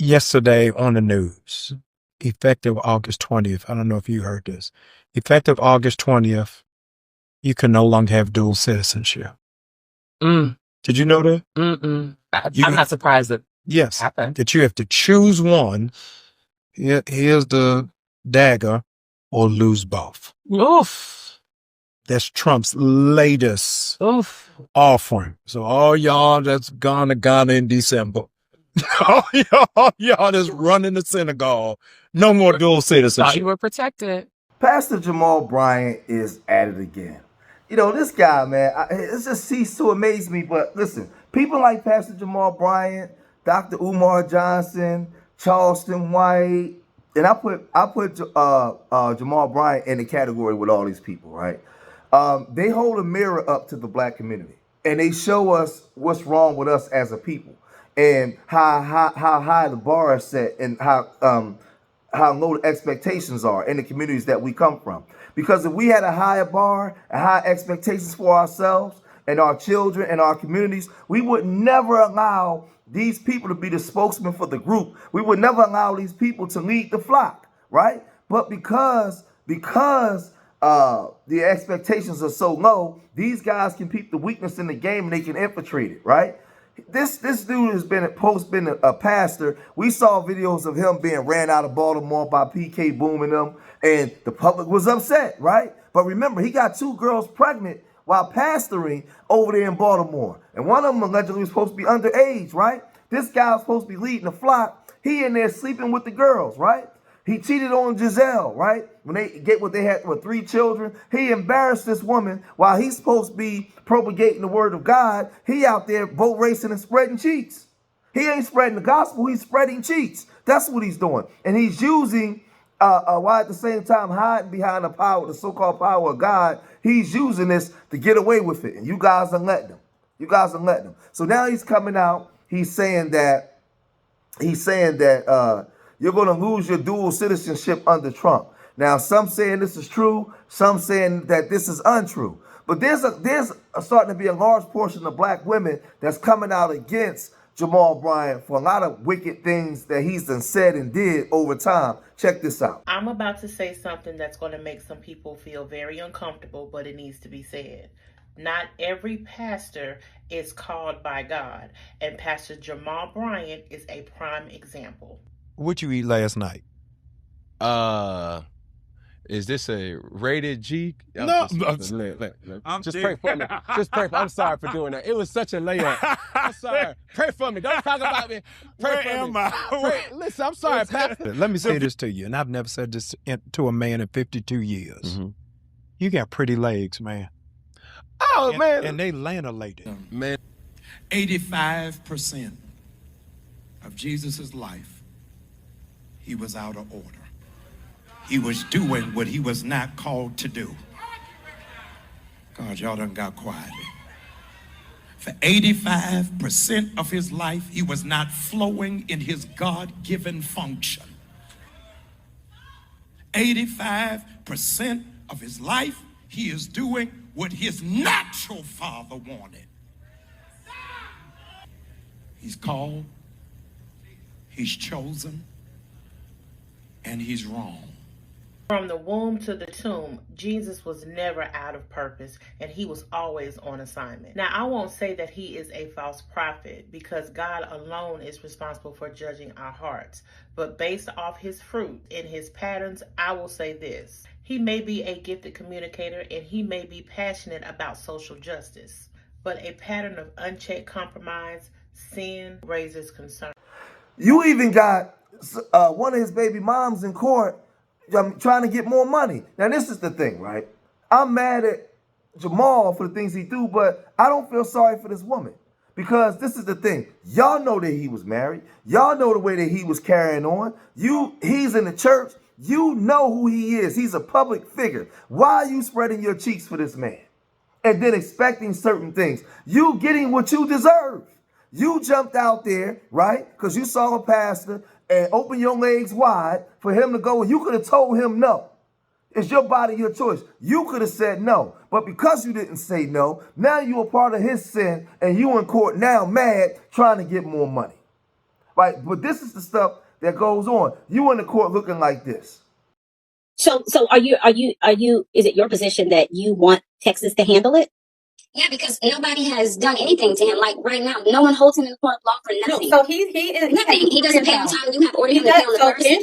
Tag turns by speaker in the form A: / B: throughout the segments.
A: yesterday on the news, effective August 20th. I don't know if you heard this. Effective August 20th, you can no longer have dual citizenship. Did you know that?
B: I'm not surprised that
A: Yes.
B: happened.
A: That you have to choose one. Here's the dagger, or lose both.
B: Oof.
A: That's Trump's latest
B: Oof.
A: offering. So all y'all that's gone to Ghana in December, all y'all that's running the synagogue, no more dual
B: Thought
A: citizenship.
B: you were protected.
C: Pastor Jamal Bryant is at it again. You know, this guy, man, it just ceased to amaze me. But listen, people like Pastor Jamal Bryant, Dr. Umar Johnson, Charleston White, and I put Jamal Bryant in the category with all these people, right? They hold a mirror up to the black community, and they show us what's wrong with us as a people, and how high the bar is set, and how low the expectations are in the communities that we come from. Because if we had a higher bar and high expectations for ourselves and our children and our communities, we would never allow these people to be the spokesman for the group. We would never allow these people to lead the flock, right? But because the expectations are so low, these guys can peep the weakness in the game and they can infiltrate it, right? This dude has been a pastor. We saw videos of him being ran out of Baltimore by PK Boom and them, and the public was upset, right? But remember, he got 2 girls pregnant while pastoring over there in Baltimore, and one of them allegedly was supposed to be underage, right? This guy was supposed to be leading the flock. He in there sleeping with the girls, right? He cheated on Giselle, right? When they get what they had with 3 children, he embarrassed this woman while he's supposed to be propagating the word of God. He out there boat racing and spreading cheats. He ain't spreading the gospel, he's spreading cheats. That's what he's doing. And he's using, while at the same time hiding behind the power, the so-called power of God, he's using this to get away with it. And you guys are letting him. You guys are letting him. So now he's coming out, he's saying that you're going to lose your dual citizenship under Trump. Now, some saying this is true, some saying that this is untrue. But there's starting to be a large portion of black women that's coming out against Jamal Bryant for a lot of wicked things that he's done said and did over time. Check this out.
D: I'm about to say something that's going to make some people feel very uncomfortable, but it needs to be said. Not every pastor is called by God, and Pastor Jamal Bryant is a prime example.
A: What you eat last night?
E: Is this a rated G?
A: No.
E: Just pray for me. Just pray for me. I'm sorry for doing that. It was such a layup. I'm sorry. Pray for me. Don't talk about me. Pray for me. Listen, I'm sorry, Pastor.
A: Let me say this to you, and I've never said this to a man in 52 years.
E: Mm-hmm.
A: You got pretty legs, man.
E: Oh, man.
A: And they lanolated.
E: Man.
F: 85% of Jesus' life, he was out of order. He was doing what he was not called to do. God, y'all done got quiet. For 85% of his life, he was not flowing in his God-given function. 85% of his life, he is doing what his natural father wanted. He's called, he's chosen, and he's wrong.
D: From the womb to the tomb, Jesus was never out of purpose, and he was always on assignment. Now, I won't say that he is a false prophet, because God alone is responsible for judging our hearts. But based off his fruit and his patterns, I will say this. He may be a gifted communicator, and he may be passionate about social justice. But a pattern of unchecked compromise, sin, raises concern.
C: You even got one of his baby moms in court trying to get more money. Now, this is the thing, right? I'm mad at Jamal for the things he do, but I don't feel sorry for this woman. Because this is the thing. Y'all know that he was married. Y'all know the way that he was carrying on. He's in the church. You know who he is. He's a public figure. Why are you spreading your cheeks for this man? And then expecting certain things. You getting what you deserve. You jumped out there, right? Because you saw a pastor and opened your legs wide for him to go. And you could have told him no. It's your body, your choice. You could have said no. But because you didn't say no, now you're a part of his sin and you in court now mad trying to get more money. right? But this is the stuff that goes on. You in the court looking like this.
G: So are you, is it your position that you want Texas to handle it? Yeah, because nobody has done anything to him. Like right now, no one holds him in the court of law for nothing.
H: No, so he is
G: nothing. He doesn't pay on time. You have ordered him to pay on the first.
H: In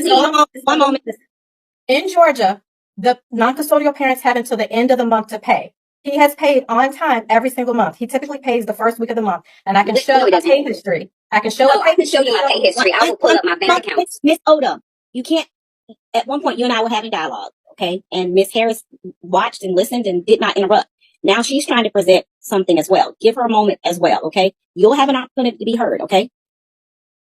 H: Georgia, one moment. In Georgia, the non-custodial parents have until the end of the month to pay. He has paid on time every single month. He typically pays the first week of the month, and I can show you a pay history. I can show you my pay history.
G: I will pull up my bank account. Miss Odom, you can't. At one point, you and I were having dialogue, okay? And Miss Harris watched and listened and did not interrupt. Now she's trying to present something as well. Give her a moment as well, okay? You'll have an opportunity to be heard, okay?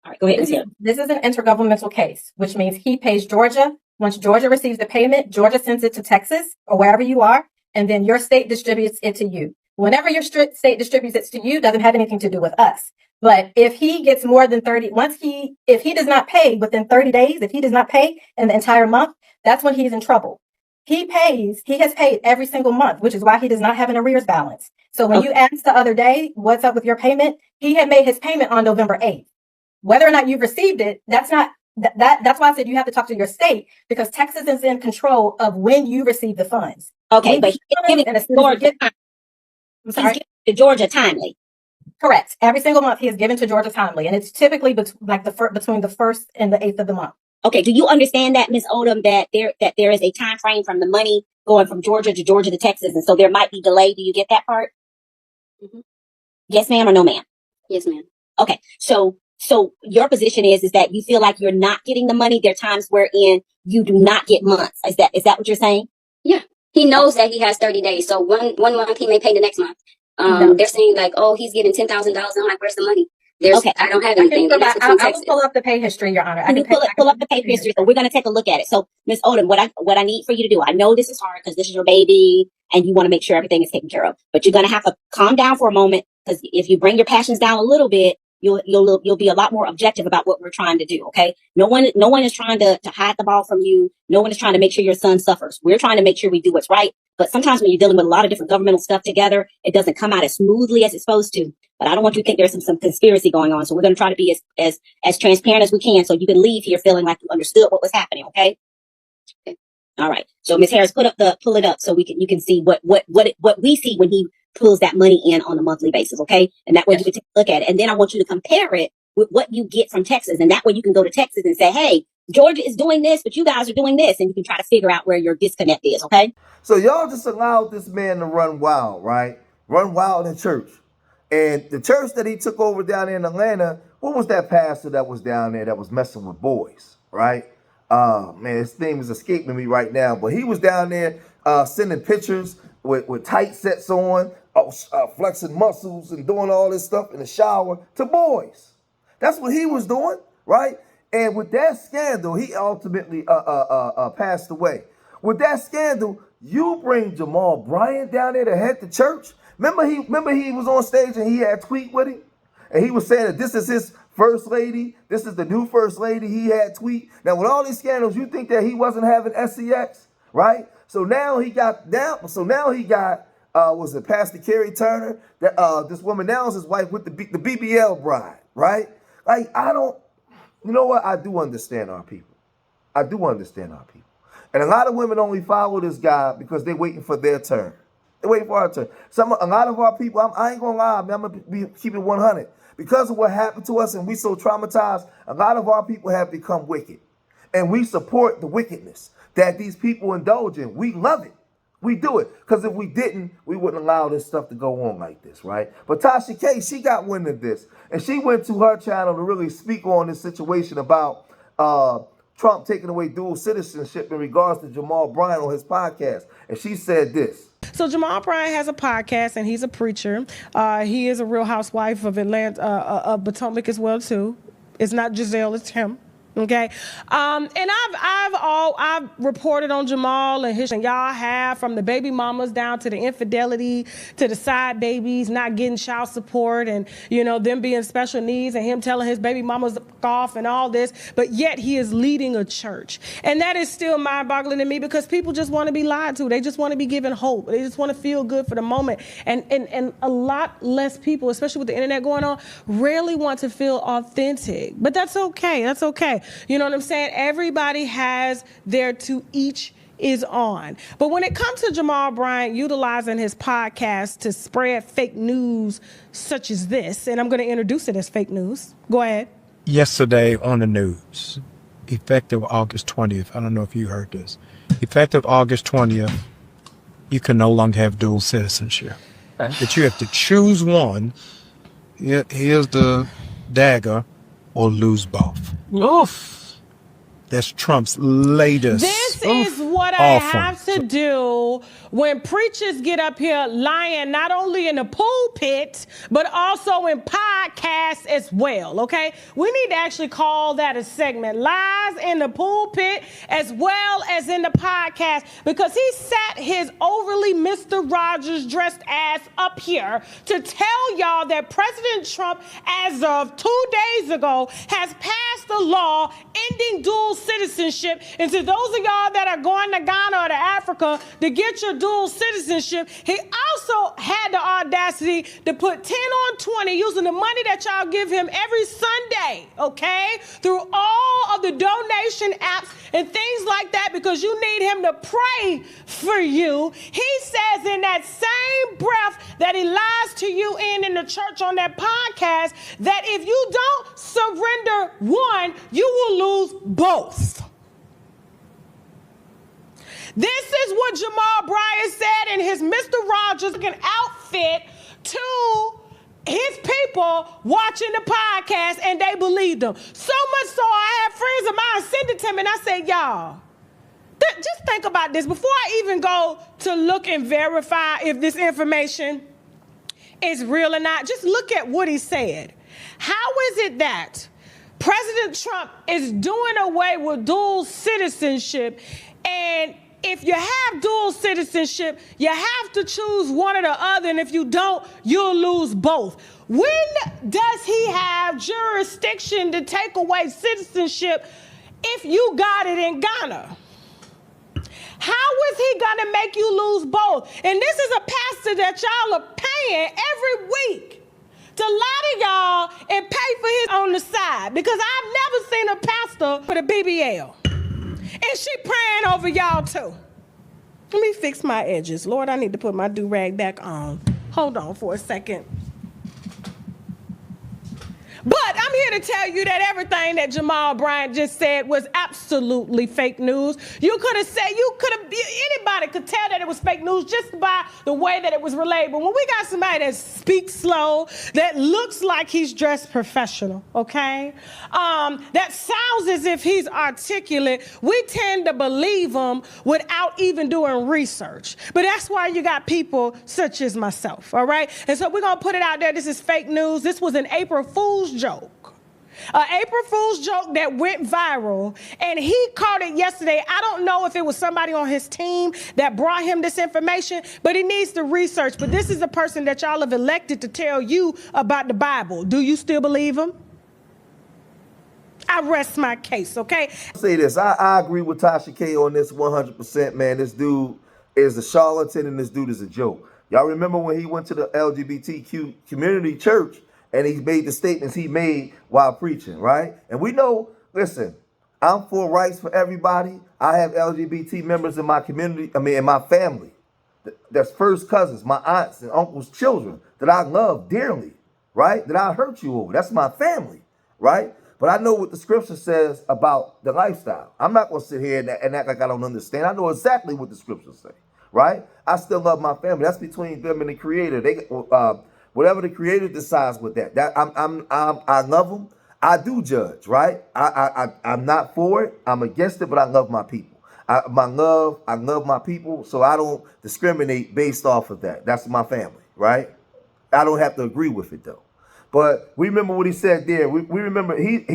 G: All right, go ahead.
H: This is an intergovernmental case, which means he pays Georgia. Once Georgia receives the payment, Georgia sends it to Texas or wherever you are, and then your state distributes it to you. Whenever your state distributes it to you, doesn't have anything to do with us. But if he gets more than 30, if he does not pay within 30 days, if he does not pay in the entire month, that's when he's in trouble. He has paid every single month, which is why he does not have an arrears balance. So when you asked the other day, what's up with your payment? He had made his payment on November 8th. Whether or not you've received it, that's why I said you have to talk to your state, because Texas is in control of when you receive the funds.
G: Okay, but he's giving to Georgia timely.
H: Correct. Every single month he is given to Georgia timely, and it's typically between the 1st and the 8th of the month.
G: Okay, do you understand that, Ms. Odom, that there is a time frame from the money going from Georgia to Texas, and so there might be delay? Do you get that part? Mm-hmm. Yes, ma'am, or no, ma'am? Yes, ma'am. Okay, so your position is that you feel like you're not getting the money. There are times wherein you do not get months. Is that what you're saying? Yeah. He knows that he has 30 days. So one month he may pay the next month. They're saying like, oh, he's giving $10,000. I'm like, where's the money? Okay. I don't have anything.
H: I will pull up the pay history, Your Honor.
G: Pull up the pay history. So we're going to take a look at it. So Ms. Odom, what I need for you to do, I know this is hard because this is your baby and you want to make sure everything is taken care of, but you're going to have to calm down for a moment, because if you bring your passions down a little bit, you'll be a lot more objective about what we're trying to do. Okay. No one is trying to hide the ball from you. No one is trying to make sure your son suffers. We're trying to make sure we do what's right. But sometimes when you're dealing with a lot of different governmental stuff together, it doesn't come out as smoothly as it's supposed to. But I don't want you to think there's some conspiracy going on. So we're going to try to be as transparent as we can, so you can leave here feeling like you understood what was happening. Okay. All right. So Ms. Harris, pull it up so you can see what we see when he pulls that money in on a monthly basis. Okay. And that way you can take a look at it. And then I want you to compare it with what you get from Texas. And that way you can go to Texas and say, hey, Georgia is doing this, but you guys are doing this. And you can try to figure out where your disconnect is. Okay.
C: So y'all just allowed this man to run wild, right? Run wild in church. And the church that he took over down in Atlanta, what was that pastor that was down there that was messing with boys, right? Man, his name is escaping me right now. But he was down there sending pictures with tight sets on, flexing muscles and doing all this stuff in the shower to boys. That's what he was doing, right? And with that scandal, he ultimately passed away. With that scandal, you bring Jamal Bryant down there to head the church. Remember he was on stage and he had a tweet with him? And he was saying that this is his first lady. This is the new first lady. He had tweet. Now, with all these scandals, you think that he wasn't having sex, right? So now he got was it Pastor Carrie Turner? This woman now is his wife with the BBL bride, right? Like, you know what? I do understand our people. And a lot of women only follow this guy because they're waiting for their turn. They're waiting for our turn. A lot of our people, I ain't gonna lie, I'm gonna be keeping 100. Because of what happened to us and we so traumatized, a lot of our people have become wicked. And we support the wickedness that these people indulge in. We love it. We do it. Because if we didn't, we wouldn't allow this stuff to go on like this, right? But Tasha K, she got wind of this. And she went to her channel to really speak on this situation about Trump taking away dual citizenship in regards to Jamal Bryant on his podcast. And she said this.
I: So Jamal Bryant has a podcast and he's a preacher. He is a Real Housewife of Atlanta, of Potomac as well too. It's not Giselle, it's him. Okay. And I've reported on Jamal and his, and y'all have, from the baby mamas down to the infidelity, to the side babies not getting child support, and, you know, them being special needs, and him telling his baby mamas to fuck off and all this, but yet he is leading a church. And that is still mind-boggling to me, because people just want to be lied to. They just want to be given hope. They just want to feel good for the moment. And a lot less people, especially with the internet going on, rarely want to feel authentic. But that's okay. That's okay. You know what I'm saying? Everybody has their to each is on. But when it comes to Jamal Bryant utilizing his podcast to spread fake news such as this, and I'm going to introduce it as fake news. Go ahead.
A: Yesterday on the news, effective August 20th, I don't know if you heard this, effective August 20th, you can no longer have dual citizenship. That you have to choose one. Here's the dagger, or lose both.
B: Oof.
A: That's Trump's latest.
I: This is what I have to do when preachers get up here lying, not only in the pulpit, but also in podcasts as well, okay? We need to actually call that a segment. Lies in the pulpit as well as in the podcast, because he sat his overly Mr. Rogers dressed ass up here to tell y'all that President Trump, as of 2 days ago, has passed a law ending dual citizenship. And to those of y'all that are going to Ghana or to Africa to get your dual citizenship, he also had the audacity to put 10 on 20 using the money that y'all give him every Sunday, okay, through all of the donation apps and things like that, because you need him to pray for you. He says in that same breath that he lies to you in the church on that podcast, that if you don't surrender one, you will lose both. This is what Jamal Bryant said in his Mr. Rogers outfit to his people watching the podcast, and they believed him. So much so I had friends of mine send it to me, and I said, y'all, just think about this. Before I even go to look and verify if this information is real or not, just look at what he said. How is it that President Trump is doing away with dual citizenship, and if you have dual citizenship, you have to choose one or the other, and if you don't, you'll lose both? When does he have jurisdiction to take away citizenship if you got it in Ghana? How is he gonna make you lose both? And this is a pastor that y'all are paying every week to lie to y'all and pay for his on the side, because I've never seen a pastor with a BBL. And she praying over y'all too. Let me fix my edges. Lord, I need to put my do-rag back on. Hold on for a second. But I'm here to tell you that everything that Jamal Bryant just said was absolutely fake news. You could have said, anybody could tell that it was fake news just by the way that it was relayed. But when we got somebody that speaks slow, that looks like he's dressed professional, okay? That sounds as if he's articulate, we tend to believe him without even doing research. But that's why you got people such as myself, all right? And so we're going to put it out there. This is fake news. This was an April Fool's joke. An April Fool's joke that went viral, and he caught it yesterday. I don't know if it was somebody on his team that brought him this information, but he needs to research. But this is a person that y'all have elected to tell you about the Bible. Do you still believe him? I rest my case, okay?
C: I'll say this, I agree with Tasha K on this 100%, man. This dude is a charlatan, and this dude is a joke. Y'all remember when he went to the LGBTQ community church and he made the statements he made while preaching, right? And we know, listen, I'm for rights for everybody. I have LGBT members in my community, in my family. That's first cousins, my aunts and uncles' children that I love dearly, right? That I hurt you over. That's my family, right? But I know what the scripture says about the lifestyle. I'm not going to sit here and act like I don't understand. I know exactly what the scriptures say, right? I still love my family. That's between them and the Creator. They whatever the Creator decides with that. I love them. I do judge, right? I'm not for it. I'm against it, but I love my people. I love my people, so I don't discriminate based off of that. That's my family, right? I don't have to agree with it though. But we remember what he said there. We remember he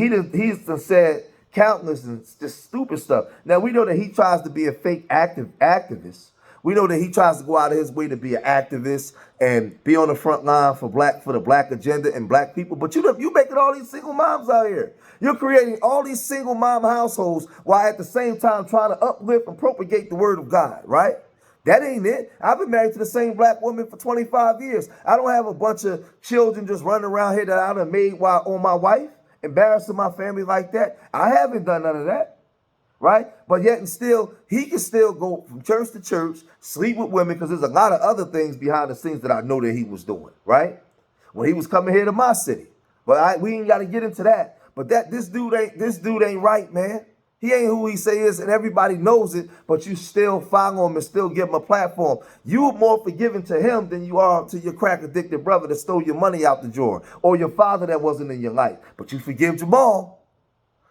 C: said Countless and just stupid stuff. Now we know that he tries to be a fake activist. We know that he tries to go out of his way to be an activist and be on the front line for the black agenda and black people. But you making all these single moms out here. You're creating all these single mom households while at the same time trying to uplift and propagate the word of God, right? That ain't it. I've been married to the same black woman for 25 years. I don't have a bunch of children just running around here that I done made while on my wife, embarrassing my family like that. I haven't done none of that, right? But yet and still, he can still go from church to church, sleep with women, because there's a lot of other things behind the scenes that I know that he was doing, right? When he was coming here to my city. But we ain't got to get into that. But this dude ain't right, man. He ain't who he say he is, and everybody knows it, but you still follow him and still give him a platform. You are more forgiving to him than you are to your crack-addicted brother that stole your money out the drawer, or your father that wasn't in your life. But you forgive Jamal.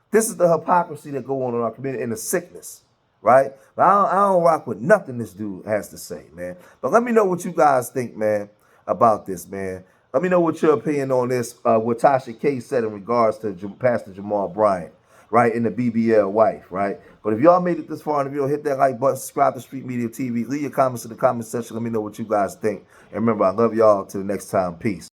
C: This is the hypocrisy that go on in our community and the sickness, right? But I don't rock with nothing this dude has to say, man. But let me know what you guys think, man, about this, man. Let me know what your opinion on this, what Tasha K said in regards to Pastor Jamal Bryant, right, and the BBL wife, right? But if y'all made it this far in the video, hit that like button, subscribe to Street Media TV, leave your comments in the comment section. Let me know what you guys think. And remember, I love y'all. Till next time, peace.